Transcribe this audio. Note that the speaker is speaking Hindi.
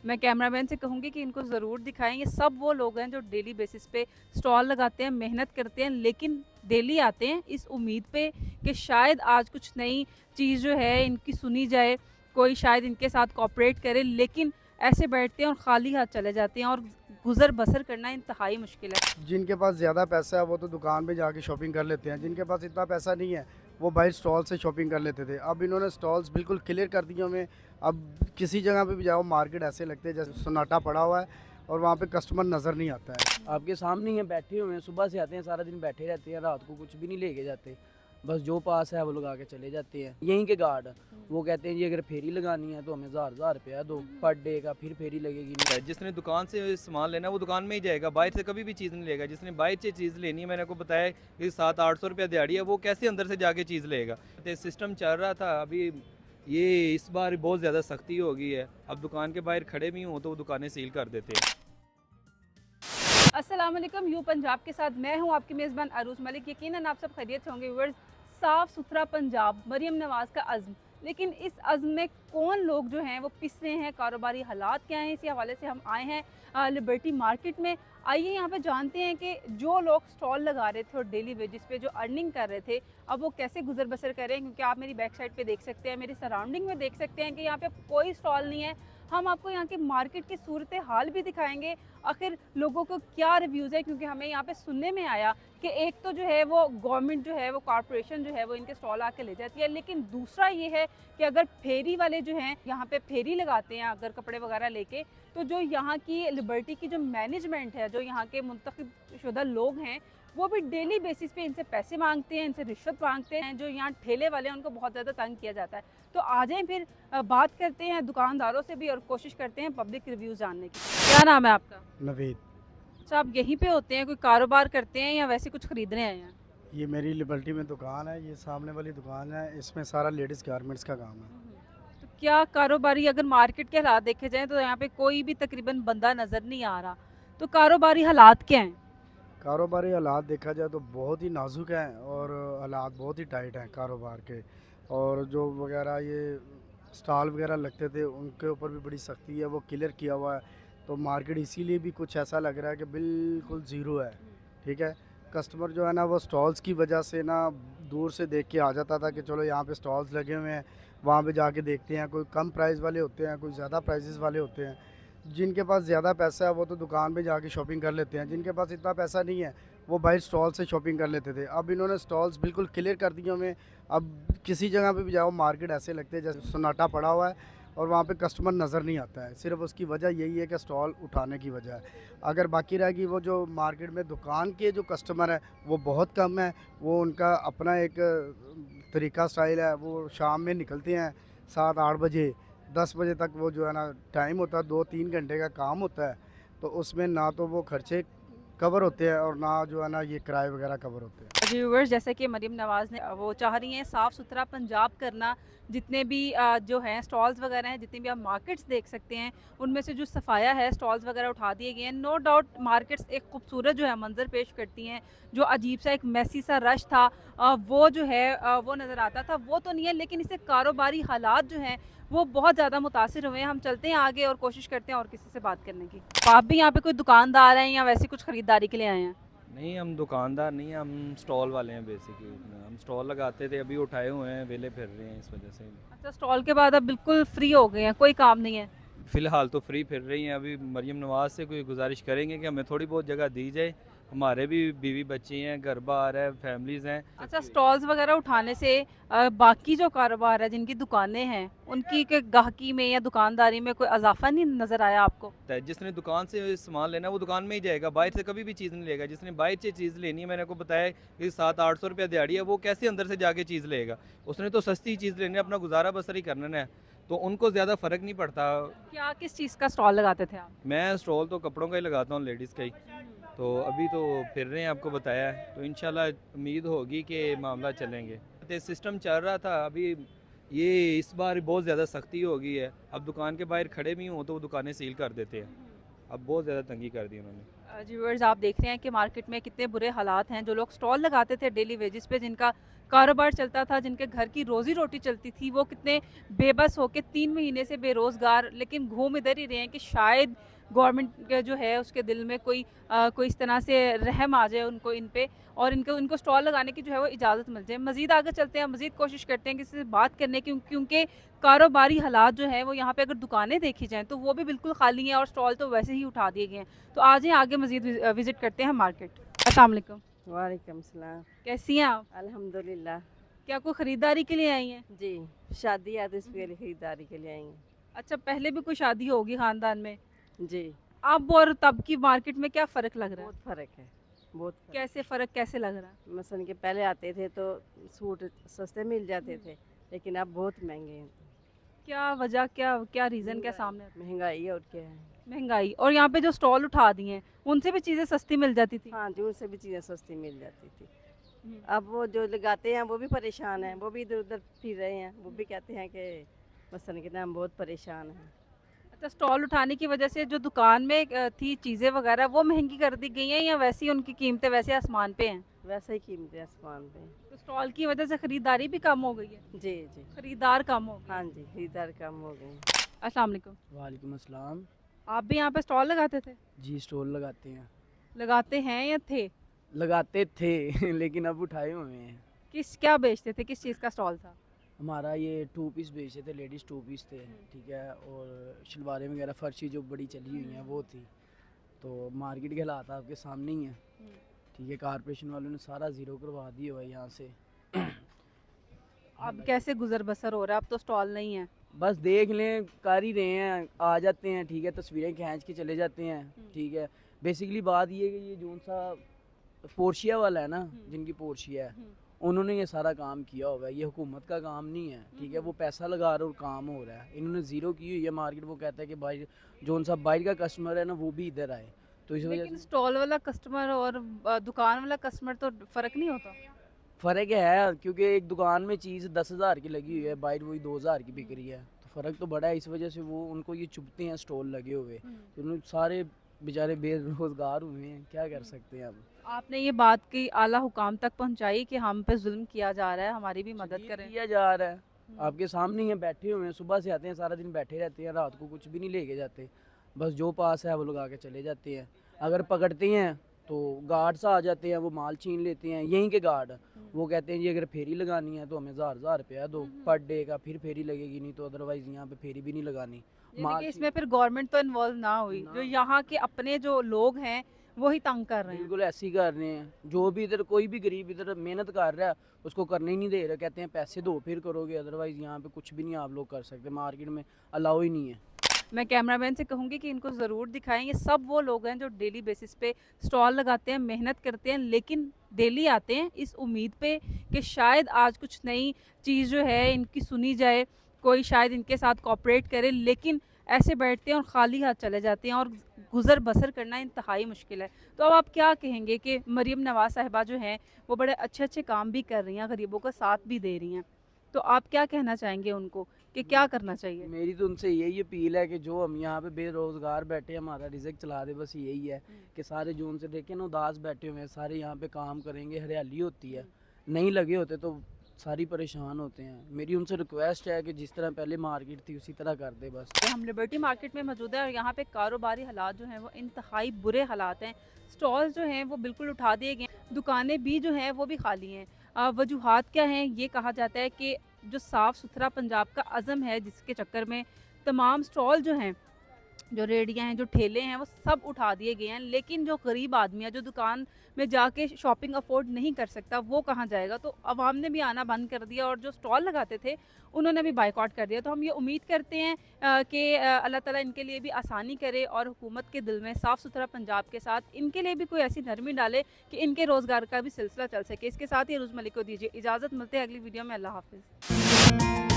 मैं कैमरामैन से कहूँगी कि इनको ज़रूर दिखाएं। ये सब वो लोग हैं जो डेली बेसिस पे स्टॉल लगाते हैं, मेहनत करते हैं, लेकिन डेली आते हैं इस उम्मीद पे कि शायद आज कुछ नई चीज़ जो है इनकी सुनी जाए, कोई शायद इनके साथ कोऑपरेट करे, लेकिन ऐसे बैठते हैं और खाली हाथ चले जाते हैं और गुज़र बसर करना इंतहाई मुश्किल है। जिनके पास ज़्यादा पैसा है वो तो दुकान पे जाके शॉपिंग कर लेते हैं, जिनके पास इतना पैसा नहीं है वो बाहर स्टॉल से शॉपिंग कर लेते थे। अब इन्होंने स्टॉल्स बिल्कुल क्लियर कर दिए हमें। अब किसी जगह पे भी जाओ मार्केट ऐसे लगते हैं जैसे सन्नाटा पड़ा हुआ है और वहाँ पे कस्टमर नज़र नहीं आता है। आपके सामने ही हैं, बैठे हुए हैं, सुबह से आते हैं, सारा दिन बैठे रहते हैं, रात को कुछ भी नहीं लेके जाते, बस जो पास है वो लगा के चले जाते हैं। यहीं के गार्ड वो कहते हैं जी अगर फेरी लगानी है तो हमें हज़ार रुपया दो पर डे का, फिर फेरी लगेगी नहीं। जिसने दुकान से सामान लेना है वो दुकान में ही जाएगा, बाहर से कभी भी चीज़ नहीं लेगा। जिसने बाहर से चीज़ लेनी है, मैंने आपको बताया कि 700-800 रुपया दिहाड़ी है, वो कैसे अंदर से जाके चीज़ लेगा। तो सिस्टम चल रहा था, अभी ये इस बार बहुत ज़्यादा सख्ती हो गई है। अब दुकान के बाहर खड़े भी हों तो वो दुकानें सील कर देते हैं। अस्सलाम वालेकुम, यू पंजाब के साथ मैं हूं आपकी मेज़बान अरूज मलिक। यकीनन आप सब खैरियत से होंगे व्यूअर्स। साफ़ सुथरा पंजाब, मरियम नवाज़ का अज़्म, लेकिन इस अज़्म में कौन लोग जो हैं वो पिस रहे हैं, कारोबारी हालात क्या हैं, इसी हवाले से हम आए हैं लिबर्टी मार्केट में। आइए यहाँ पे जानते हैं कि जो लोग स्टॉल लगा रहे थे और डेली वेजेस पे जो अर्निंग कर रहे थे, अब वो कैसे गुजर बसर कर रहे हैं। क्योंकि आप मेरी बैक साइड पे देख सकते हैं, मेरी सराउंडिंग में देख सकते हैं कि यहाँ पे कोई स्टॉल नहीं है। हम आपको यहाँ के मार्केट की सूरत हाल भी दिखाएंगे, आखिर लोगों को क्या रिव्यूज़ है। क्योंकि हमें यहाँ पे सुनने में आया कि एक तो जो है वो गवर्नमेंट जो है वो कॉरपोरेशन जो है वो इनके स्टॉल आके ले जाती है, लेकिन दूसरा ये है कि अगर फेरी वाले जो हैं यहाँ पे फेरी लगाते हैं अगर कपड़े वगैरह लेके, तो जो यहाँ की लिबर्टी की जो मैनेजमेंट है, जो यहाँ के मुंतखब शुदा लोग हैं, वो भी डेली बेसिस पे इनसे पैसे मांगते हैं, इनसे रिश्वत मांगते हैं। जो यहाँ ठेले वाले हैं उनको बहुत ज़्यादा तंग किया जाता है। तो आ जाएं फिर बात करते हैं दुकानदारों से भी और कोशिश करते हैं पब्लिक रिव्यूज़ जानने की। क्या नाम है आपका? नवीद, अच्छा, आप यहीं पे होते हैं, कोई कारोबार करते हैं या वैसे कुछ खरीदने आए हैं? ये मेरी लिबर्टी में दुकान है, ये सामने वाली दुकान है, इसमें सारा लेडीज़ गारमेंट्स का काम है। तो क्या कारोबारी, अगर मार्केट के हालात देखे जाएं तो यहाँ पे कोई भी तकरीबन बंदा नज़र नहीं आ रहा, तो कारोबारी हालात क्या हैं? कारोबारी हालात देखा जाए तो बहुत ही नाजुक हैं और हालात बहुत ही टाइट हैं कारोबार के। और जो वगैरह ये स्टॉल वगैरह लगते थे उनके ऊपर भी बड़ी सख्ती है, वो क्लियर किया हुआ है। तो मार्केट इसीलिए भी कुछ ऐसा लग रहा है कि बिल्कुल ज़ीरो है। ठीक है, कस्टमर जो है ना वो स्टॉल्स की वजह से ना दूर से देख के आ जाता था कि चलो यहाँ पे स्टॉल्स लगे हुए हैं, वहाँ पे जाके देखते हैं। कोई कम प्राइस वाले होते हैं, कोई ज़्यादा प्राइसेस वाले होते हैं। जिनके पास ज़्यादा पैसा है वो तो दुकान पे जाके शॉपिंग कर लेते हैं, जिनके पास इतना पैसा नहीं है वो बाहर स्टॉल से शॉपिंग कर लेते थे। अब इन्होंने स्टॉल्स बिल्कुल क्लियर कर दिए हमें। अब किसी जगह पे भी जाओ मार्केट ऐसे लगते हैं जैसे सन्नाटा पड़ा हुआ है और वहाँ पे कस्टमर नज़र नहीं आता है। सिर्फ उसकी वजह यही है कि स्टॉल उठाने की वजह है। अगर बाकी रहेगी वो जो मार्केट में दुकान के जो कस्टमर है वो बहुत कम है। वो उनका अपना एक तरीका स्टाइल है, वो शाम में निकलते हैं 7-8 बजे, 10 बजे तक वो जो है ना टाइम होता है, 2-3 घंटे का काम होता है। तो उसमें ना तो वो खर्चे कवर होते हैं और ना जो है ना ये किराए वगैरह कवर होते हैं। जी व्यूअर्स, जैसे कि मरीम नवाज़ ने वो चाह रही हैं साफ़ सुथरा पंजाब करना। जितने भी जो हैं स्टॉल्स वगैरह हैं, जितनी भी आप मार्केट्स देख सकते हैं, उनमें से जो सफाया है, स्टॉल्स वगैरह उठा दिए गए हैं। नो डाउट मार्केट्स एक खूबसूरत जो है मंजर पेश करती हैं। जो अजीब सा एक मैसी सा रश था, वो जो है वो नज़र आता था, वो तो नहीं है, लेकिन इससे कारोबारी हालात जो हैं वो बहुत ज़्यादा मुतासिर हुए हैं। हम चलते हैं आगे और कोशिश करते हैं और किसी से बात करने की। आप भी यहाँ पे कोई दुकानदार हैं या वैसे कुछ ख़रीदारी के लिए आए हैं? नहीं, हम दुकानदार नहीं हैं, हम स्टॉल वाले हैं बेसिकली। हम स्टॉल लगाते थे, अभी उठाए हुए हैं, वेले फिर रहे हैं, इस वजह से। अच्छा, स्टॉल के बाद अब बिल्कुल फ्री हो गए हैं, कोई काम नहीं है? फ़िलहाल तो फ्री फिर रही हैं। अभी मरियम नवाज़ से कोई गुजारिश करेंगे कि हमें थोड़ी बहुत जगह दी जाए। हमारे भी बीवी बच्चे हैं, घर बार है, फैमिलीज़ हैं। अच्छा, स्टॉल्स वगैरह उठाने से बाकी जो कारोबार है, जिनकी दुकानें हैं, उनकी के गाहकी में या दुकानदारी में कोई इजाफा नहीं नज़र आया आपको? जिसने दुकान से सामान लेना है वो दुकान में ही जाएगा, बाहर से कभी भी चीज़ नहीं लेगा। जिसने बाहर से चीज़ लेनी है, मैंने आपको बताया कि 700-800 रुपया दिहाड़ी है, वो कैसे अंदर से जाके चीज़ लेगा। उसने तो सस्ती चीज़ लेनी है, अपना गुजारा बसर ही करना है, तो उनको ज़्यादा फ़र्क नहीं पड़ता। क्या किस चीज़ का स्टॉल लगाते थे आप? मैं स्टॉल तो कपड़ों का ही लगाता हूँ, लेडीज़ का ही। तो अभी तो फिर रहे हैं, आपको बताया है, तो इंशाल्लाह उम्मीद होगी कि मामला चलेंगे। तो सिस्टम चल रहा था, अभी ये इस बार बहुत ज़्यादा सख्ती हो गई है। अब दुकान के बाहर खड़े भी हों तो वो दुकानें सील कर देते हैं। अब बहुत ज़्यादा तंगी कर दी उन्होंने। जी व्यूअर्स, आप देख रहे हैं कि मार्केट में कितने बुरे हालात हैं। जो लोग स्टॉल लगाते थे डेली वेजेस पे, जिनका कारोबार चलता था, जिनके घर की रोज़ी रोटी चलती थी, वो कितने बेबस होके 3 महीने से बेरोज़गार लेकिन घूम इधर ही रहे हैं कि शायद गवर्नमेंट के जो है उसके दिल में कोई इस तरह से रहम आ जाए उनको इन पे और इनको स्टॉल लगाने की जो है वो इजाज़त मिल जाए। मज़ीद आगे चलते हैं, मज़ीद कोशिश करते हैं किसी से बात करने की, क्योंकि कारोबारी हालात जो हैं वो यहाँ पे अगर दुकानें देखी जाएँ तो वो भी बिल्कुल खाली हैं और स्टॉल तो वैसे ही उठा दिए गए हैं। तो आ जाएँ आगे मज़ीद विज़िट करते हैं मार्केट। अस्सलाम वालेकुम, वालेकुम सलाम। कैसी हैं आप? अल्हम्दुलिल्लाह। क्या कोई ख़रीदारी के लिए आई हैं? जी, शादी है तो इसके लिए खरीदारी के लिए आई हैं। अच्छा, पहले भी कोई शादी होगी ख़ानदान में? जी, अब और तब की मार्केट में क्या फ़र्क लग रहा है? बहुत फ़र्क है, बहुत फ़र्क। कैसे फ़र्क कैसे लग रहा है? मसलन कि पहले आते थे तो सूट सस्ते मिल जाते थे, लेकिन अब बहुत महंगे हैं। क्या वजह, क्या रीज़न क्या सामने आता है? महंगाई और क्या है। महंगाई। और यहाँ पे जो स्टॉल उठा दिए हैं उनसे भी चीज़ें सस्ती मिल जाती थी। हाँ जी, उनसे भी चीज़ें सस्ती मिल जाती थी। हम्म। अब वो जो लगाते हैं वो भी परेशान हैं, वो भी इधर उधर फिर रहे हैं, वो भी कहते हैं कि मसलन कि ना हम बहुत परेशान हैं। अच्छा, स्टॉल उठाने की वजह से जो दुकान में थी चीज़ें वगैरह वो महंगी कर दी गई हैं या वैसी उनकी कीमतें वैसे आसमान पे हैं? वैसे ही कीमतें आसमान पे। तो स्टॉल की वजह से ख़रीदारी भी कम हो गई है, जी जी, ख़रीदार कम हो गए। हाँ जी, खरीदार कम हो गए हैं। अस्सलाम वालेकुम, वालेकुम अस्सलाम। आप भी यहाँ पे स्टॉल लगाते थे? जी स्टॉल लगाते हैं। लगाते हैं या थे? लगाते थे लेकिन अब उठाए हुए हैं। क्या बेचते थे, किस चीज़ का स्टॉल था? हमारा ये 2 पीस बेचते थे, लेडीज़ 2 पीस थे, ठीक है, और शलवारें वगैरह फर्शी जो बड़ी चली हुई हैं वो थी। तो मार्केट के हालात आपके सामने ही हैं, ठीक है, कारपोरेशन वालों ने सारा ज़ीरो करवा दिया हुआ है यहाँ से। अब कैसे गुजर बसर हो रहा है? अब तो स्टॉल नहीं है। बस देख लें, कर ही रहे हैं, आ जाते हैं, ठीक है, तस्वीरें खींच के चले जाते हैं, ठीक है। बेसिकली बात ये है कि ये जो सा पोर्शिया वाला है ना, जिनकी पोर्शिया है, उन्होंने ये सारा काम किया हुआ है, ये हुकूमत का काम नहीं है, ठीक है, वो पैसा लगा रहे और काम हो रहा है। इन्होंने ज़ीरो की हुई है मार्केट। वो कहता है कि भाई जो सा बाहर का कस्टमर है ना वो भी इधर आए, तो इस वजह लेकिन से स्टॉल वाला कस्टमर और दुकान वाला कस्टमर तो फ़र्क नहीं होता। फ़र्क है, क्योंकि एक दुकान में चीज़ 10,000 की लगी हुई है, बाहर वही 2,000 की बिक रही है, तो फ़र्क तो बड़ा है। इस वजह से वो उनको ये चुभते हैं स्टॉल लगे हुए, तो उन्होंने सारे बेचारे बेरोज़गार हुए हैं, क्या कर सकते हैं अब। आपने ये बात की आला हुकाम तक पहुंचाई कि हम पे जुल्म किया जा रहा है, हमारी भी मदद शदीद करें? किया जा रहा है, आपके सामने ही है, बैठे हुए हैं, सुबह से आते हैं, सारा दिन बैठे रहते हैं, रात को कुछ भी नहीं लेके जाते, बस जो पास है वो लगा के चले जाते हैं। अगर पकड़ते हैं तो गार्ड्स आ जाते हैं, वो माल छीन लेते हैं, यहीं के गार्ड। वो कहते हैं जी अगर फेरी लगानी है तो हमें 1,000 रुपया दो पर डे का, फिर फेरी लगेगी, नहीं तो अदरवाइज यहाँ पे फेरी भी नहीं लगानी। यानी कि इसमें फिर गवर्नमेंट तो इन्वॉल्व ना हुई, ना। जो यहाँ के अपने जो लोग हैं वही तंग कर रहे हैं। बिल्कुल ऐसे ही कर रहे हैं। जो भी इधर कोई भी गरीब इधर मेहनत कर रहा है उसको करने ही नहीं दे रहे, कहते हैं पैसे दो फिर करोगे, अदरवाइज यहाँ पे कुछ भी नहीं आप लोग कर सकते, मार्केट में अलाउ ही नहीं है। मैं कैमरामैन से कहूँगी कि इनको ज़रूर दिखाएं। ये सब वो लोग हैं जो डेली बेसिस पे स्टॉल लगाते हैं, मेहनत करते हैं, लेकिन डेली आते हैं इस उम्मीद पे कि शायद आज कुछ नई चीज़ जो है इनकी सुनी जाए, कोई शायद इनके साथ कोऑपरेट करे, लेकिन ऐसे बैठते हैं और खाली हाथ चले जाते हैं और गुज़र बसर करना इंतहाई मुश्किल है। तो अब आप क्या कहेंगे कि मरीम नवाज़ साहिबा जो हैं वो बड़े अच्छे अच्छे काम भी कर रही हैं, गरीबों का साथ भी दे रही हैं, तो आप क्या कहना चाहेंगे उनको कि क्या करना चाहिए? मेरी तो उनसे यही अपील है कि जो हम यहाँ पे बेरोज़गार बैठे हैं, हमारा रिज़्क चला दे, बस यही है कि सारे जो उनसे देखें ना उदास बैठे हुए हैं, सारे यहाँ पे काम करेंगे, हरियाली होती है, नहीं लगे होते तो सारी परेशान होते हैं। मेरी उनसे रिक्वेस्ट है कि जिस तरह पहले मार्केट थी उसी तरह कर दे बस। हम लिबर्टी मार्केट में मौजूद है और यहाँ पे कारोबारी हालात जो हैं वो इंतहाई बुरे हालात हैं। स्टॉल जो हैं वो बिल्कुल उठा दिए गए हैं, दुकानें भी जो हैं वो भी खाली हैं। वजूहात क्या हैं? ये कहा जाता है कि जो साफ़ सुथरा पंजाब का अज़म है, जिसके चक्कर में तमाम स्टॉल जो हैं, जो रेहड़ियाँ हैं, जो ठेले हैं, वो सब उठा दिए गए हैं। लेकिन जो गरीब आदमी है, जो दुकान में जाके शॉपिंग अफोर्ड नहीं कर सकता, वो कहाँ जाएगा? तो अवाम ने भी आना बंद कर दिया और जो स्टॉल लगाते थे उन्होंने भी बाइकआउट कर दिया। तो हम ये उम्मीद करते हैं कि अल्लाह ताला इनके लिए भी आसानी करे और हुकूमत के दिल में साफ़ सुथरा पंजाब के साथ इनके लिए भी कोई ऐसी नरमी डाले कि इनके रोज़गार का भी सिलसिला चल सके। इसके साथ ही अरूज मलिक को दीजिए इजाज़त, मिलते हैं अगली वीडियो में। अल्लाह हाफ़िज़।